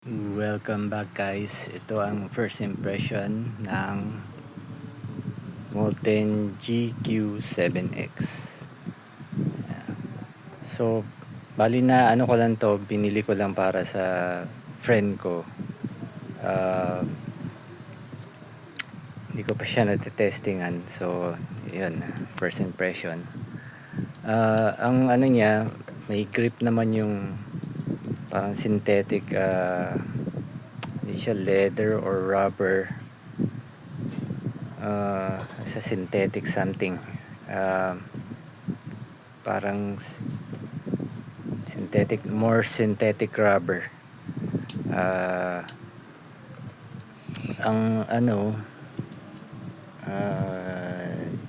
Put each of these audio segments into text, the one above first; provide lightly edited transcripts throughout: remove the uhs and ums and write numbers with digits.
Welcome back guys. Ito ang first impression ng Molten GQ7X. So, bali na ano ko lang to, binili ko lang para sa friend ko. Hindi ko pa siya natetestingan. So, yun, first impression. Ang ano niya, may grip naman yung parang synthetic, hindi siya leather or rubber, sa synthetic something, parang more synthetic rubber. Ang ano,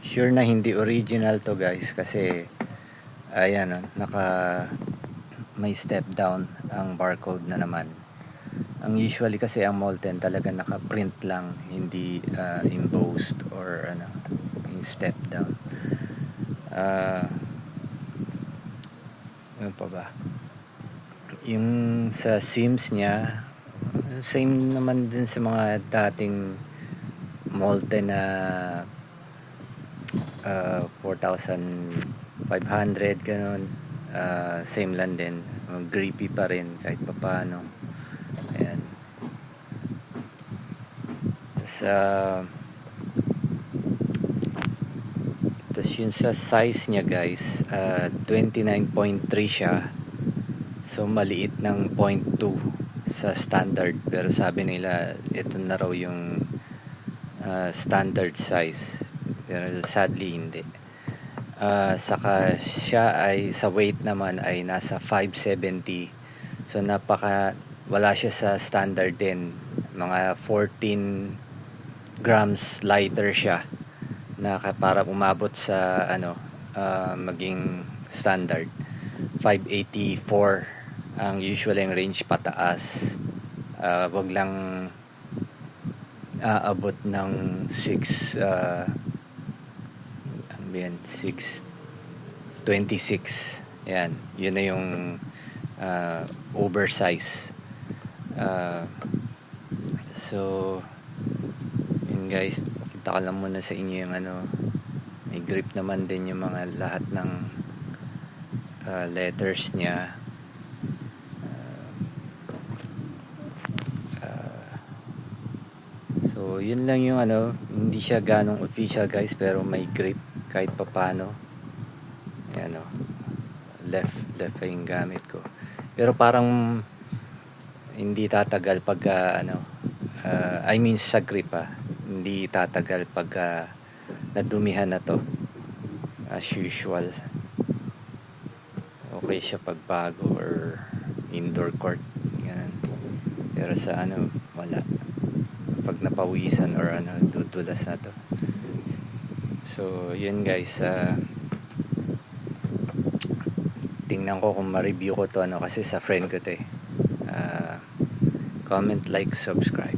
sure na hindi original to guys, kasi ayan, may step down ang barcode na naman. Ang usually kasi ang Molten talaga naka-print lang, hindi embossed or yung step down. Ano pa ba? Yung sa seams niya, same naman din sa mga dating Molten na 4,500 ganun. Same lang din, grippy pa rin kahit papaano. Ayan. Tapos yun sa size niya guys, 29.3 siya. So maliit ng 0.2 sa standard, pero sabi nila ito na raw yung standard size, pero sadly hindi. Saka siya ay sa weight naman ay nasa 570. So wala siya sa standard din, mga 14 grams lighter siya na para umabot sa maging standard. 584 ang usual yung range pataas. Wag lang aabot ng 6 626. Yan, yun na yung oversize. So yun guys, pakita ko lang muna sa inyo yung may grip naman din yung mga lahat ng letters niya. So yun lang yung hindi siya ganong official guys, pero may grip kahit papano. Ayan left pa yung gamit ko, pero parang hindi tatagal pag I mean sa grip hindi tatagal pag nadumihan na to. As usual, okay siya pag bago or indoor court, yan. Pero sa wala, pag napawisan or dudulas na to. So yun guys, tingnan ko kung ma-review ko to kasi sa friend ko to comment, like, subscribe.